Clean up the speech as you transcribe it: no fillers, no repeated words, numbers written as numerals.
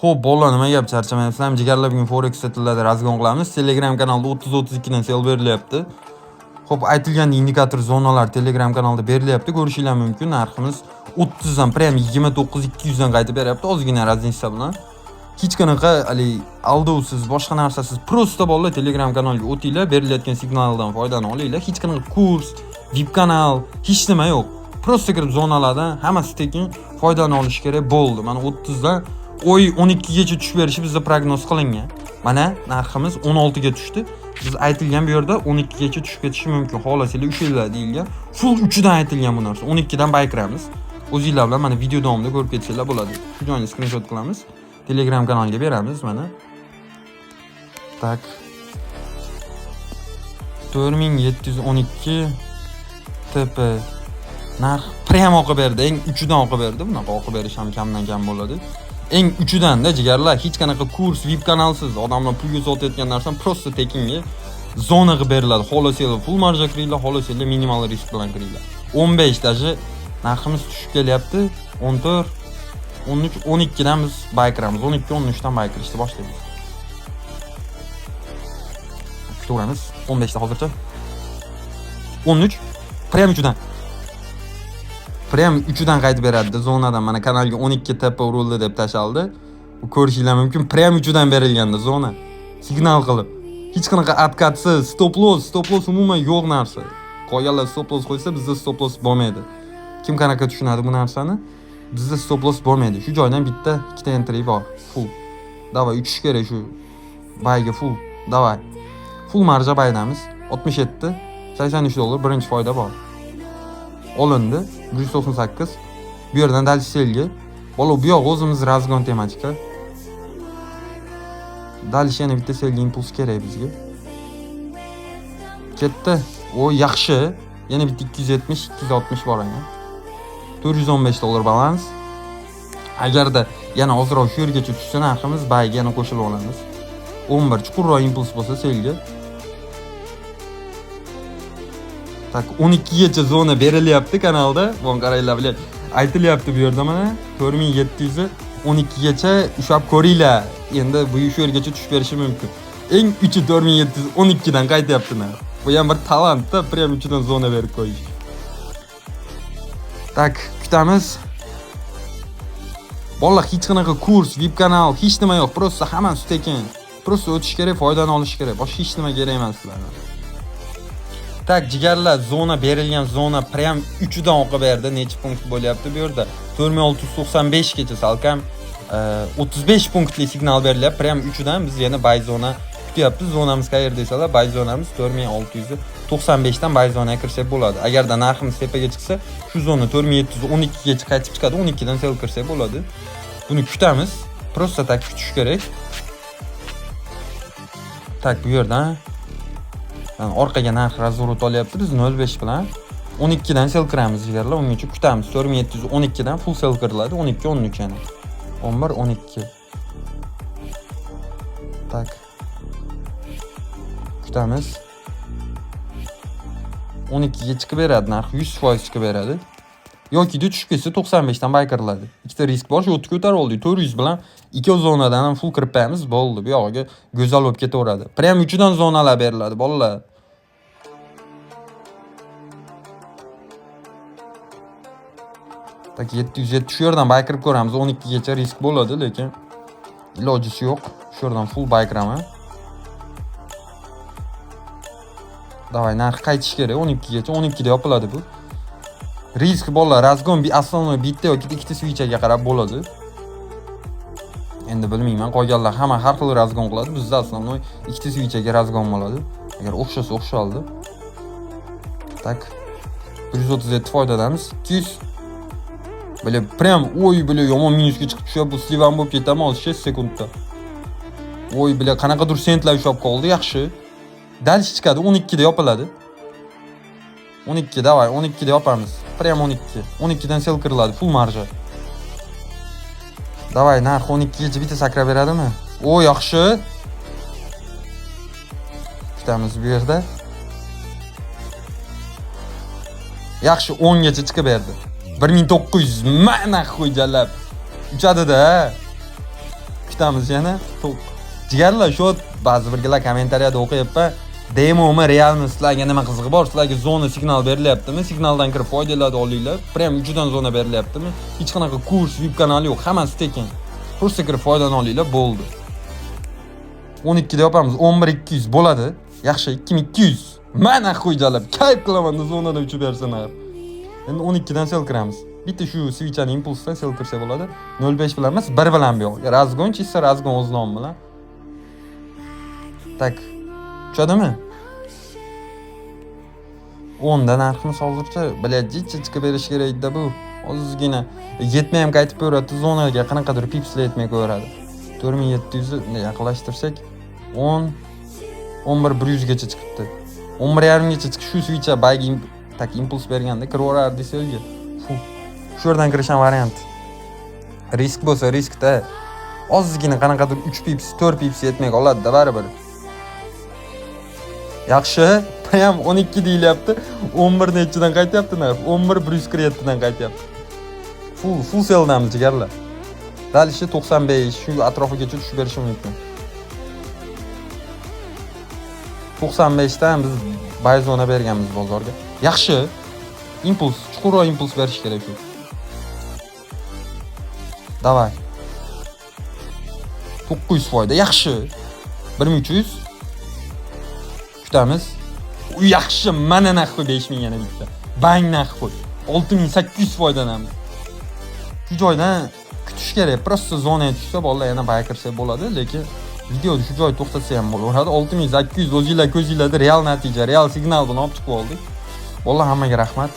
Xo'p, bolalar nima gap charchamayapsizlarmi? Jigarlar bugun Forex setlerde razgon qilamiz. Telegram kanalida 30-32 dan sel berilyapti. Xo'p, aytilgan indikator zonalar Telegram kanalida berilyapti. Ko'rishingiz mumkin. Narximiz 30 dan prem 29-200 dan qaytib beryapti. Ozgina raznica bilan. Hech qanaqa aldovsiz, boshqa narsasiz, prosta bolalar Telegram kanaliga o'tinglar, berilayotgan signaldan foydalanib olinglar. Hech qanaqa kurs, VIP kanal, hech nima yo'q. Prosta kirib zonalardan hammasi tekin foydalanib olish kerak bo'ldi. Mana 30 dan oy 12 gacha tushib berishi bizda prognoz qilingan. Mana narximiz 16 ga tushdi. Biz aytilgan bu yerda 12 gacha tushib ketishi mumkin. Xohlasanglar ushinglar deyilgan. Full 3 dan aytilgan bu narsa. 12 dan baykiramiz. O'zingizlar bilan mana video davomida ko'rib ketsanglar bo'ladi. Shu joyni screenshot qilamiz. Telegram kanaliga beramiz mana. Tak. 4712 TP narx prem o'qib berdi. Eng 3dan o'qib berdi. Bunaqa o'qib berish ham kamdan kam bo'ladi. Eng 3dan da jigarlar, hech qanaqa kurs, VIP kanalsiz odamlar pulga sotayotgan narsani prosta tekinga zona qilib beriladi. Xohlasanglar full marja kiringlar, xohlasanglar minimal risk bilan kiringlar. 15 daji narximiz tushib kelyapti. 14 13 12 dan biz baykiramiz. 12 13 dan baykirishni boshlaymiz. Kutaveramiz. 15 da hozircha. 13 prem 3 dan. Prem 3 dan qaytib beradi zonadan. Mana kanalga 12 tepa urildi deb tashaldi. Bu ko'rishingiz mumkin. Prem 3 dan berilganda zona. Signal qilib. Hech qanaqa atkatsiz, stop loss umuman yo'q narsa. Qolganlar stop loss qo'ysa, bizda stop loss bo'lmaydi. Kim qanaqa tushunadi bu narsani? Bizda stop loss bo'lmaydi. Shu joydan bitta ikkita entry bor. Full. Davay uchish kerak shu. Bayga full. Davay. Full marja baydamiz. 67 $83 birinchi foyda bor. Olindi 198. Bu yerdan dalchi selga. Bola bu yoq o'zimiz razgon tematika. Dalchi yana bitta selga impuls kerak bizga. Ketdi. O yaxshi. Yana bitta 270, 260 bor ekan. $415 balans. Agarda yana ozroq shu yergacha tushsa narximiz bayga yana qo'shilib olamiz. 11 chuqurroq impuls bo'lsa selga. Tak 12 gacha zona berilyapti kanalda. Bun qaranglar bilan aytilyapti bu yerda mana 4700 12 gacha ushlab ko'ringlar. Endi bu shu yergacha tushib berishi mumkin. Eng 3 4712 dan qaytyapti narx. Bu ham bir talantda prem 3 dan zona berib qo'yish. Tak, kutamiz. Bolalar hech qanaqa kurs, VIP kanal, hech nima yo'q. Prosta hammasi tekin. Prosta o'tish kerak, foydadan olish kerak. Boshqa hech nima kerak emas sizlarga. Tak, jigarlar, zona berilgan zona prem 3 dan o'qib berdi. Necha punkt bo'lyapti bu yerda? 4695 gacha salkam 35 punktli signal berilyapti. Prem 3 dan biz yana buy zona kutyapmiz. Zonamiz qayerda desalar, buy zonamiz 4695 dan buy zonaga kirsak bo'ladi. Agarda narximiz tepaga chiqsa, shu zona 4712 gacha qaytib chiqadi. 12 dan sel kirsak bo'ladi. Buni kutamiz. Prosta tak kutish kerak. Tak, bu yerdan orqaga narx razvorot olyapti. Biz 05 bilan 12 dan sel kiramiz jigarlar. Uning uchun kutamiz. 4712 dan full sel kiriladi. 12 13 yana. 11 12. Tak. Kutamiz. 12 ga chiqib beradi narx, 100% chiqib beradi. Yoki tushib ketsa 95 dan baykiriladi. Ikkita risk bor, shu o'tga ko'tarib oldik. 400 bilan ikki zonadan ham full kirib qo'yamiz, bo'ldi. Bu yog'iga go'zal bo'lib ketaveradi. Prem 3 dan zonalar beriladi, bolalar. Tak 770 shu yerdan baykirib ko'ramiz. 12 gacha risk bo'ladi, lekin ilojisi yo'q. Shu yerdan full baykiraman. Davay, narx qaytish kerak 12 gacha. 12 da yopiladi bu. Risk bolalar, razgon bir asosiy bitta yoki ikkita switchaga qarab bo'ladi. Endi bilmayman, qolganlar hamma har xil razgon qiladi. Bizda asosiy ikkita switchaga razgon bo'ladi. Agar o'xshasa o'xshaldi. Tak 137 foydadamiz. 200 böyle prem oy böyle yomon minusga chiqib tushib, bu slivan bo'lib ketadi 6 sekundda. Oy bile qanaqadir sentlar ushlab qoldi, yaxshi. Dalchi chiqadi, 12 da yopiladi. 12 davay, 12 da yopamiz. Prem 12. 12 dan sel kiriladi, full marja. Davay, narx 12 gacha bitta sakrab beradimi? O, yaxshi. Kutamiz bu yerda. Yaxshi 10 gacha chiqib berdi. 1900 mana xo'jalab. Uchadi-da. ikkitamiz yana. Jigarlar, shu ba'zi birlar kommentariyada o'qiyapman. Demomi realmi, sizlarga nima qizig'i bor? Sizlarga zona signal berilyaptimi? Signaldan kirib foydalanib olinglar. Prem uchidan zona berilyaptimi? Hech qanaqa kurs, VIP kanali yo'q, hammasi tekin. Просто kirib foydalanib olinglar, bo'ldi. 12 da yapamiz, 11200 bo'ladi. Yaxshi, 2200. Mana qo'yjalab, kayf qilaman zonada uchib bersalar. Endi 12 dan sel kiramiz. Bitta shu switchani impulsdan sel kirsa bo'ladi. 05 bilan emas, 1 bilan bu yo'q. Razgon chissa razgon o'z nomi bilan. Tak. Tushadimi? 10 dan narximiz hozircha, biladji chiqib berish kerak-da bu. Ozgina yetmay ham qaytib ko'radi, zonaga qanaqadir pipslar yetmay ko'radi. 4700 ni yaqinlashtirsak 10 11100 gacha chiqibdi. 11.5 gacha chiqish shu switchga baygi tak impuls berganda kiraveradi deselga. Shu yerdan kirish ham variant. Risk bo'lsa riskda ozgina qanaqadir 3 pips, 4 pips yetmay qoladi-da baribir. Yaxshi, ham 12 deyilyapti. 11 nechidan qaytyapti narx? 11147 dan qaytyapti. Full selldamiz jigarlar. Dalishi 95 shu atrofigacha tushib berishi mumkin. 95 dan biz buy zona berganmiz bozorga. Yaxshi. Impuls, chuqurroq impuls berish kerak shu. Davay. 900 foyda yaxshi. 1300. Kutamiz. U yaxshi, mana narx qo'y 5000 yana bitta. Bang narx qo'y. 6800 foydalanamiz. Shu joydan kutish kerak. Prosta zonaga tushsa bolalar yana buy kirsa bo'ladi, lekin videoni shu joyda to'xtatsa ham bo'laveradi. 6800 o'zingizlar ko'zingizlarda real natija, real signal bilan olib chiqib oldik. Bolalar hammaga rahmat.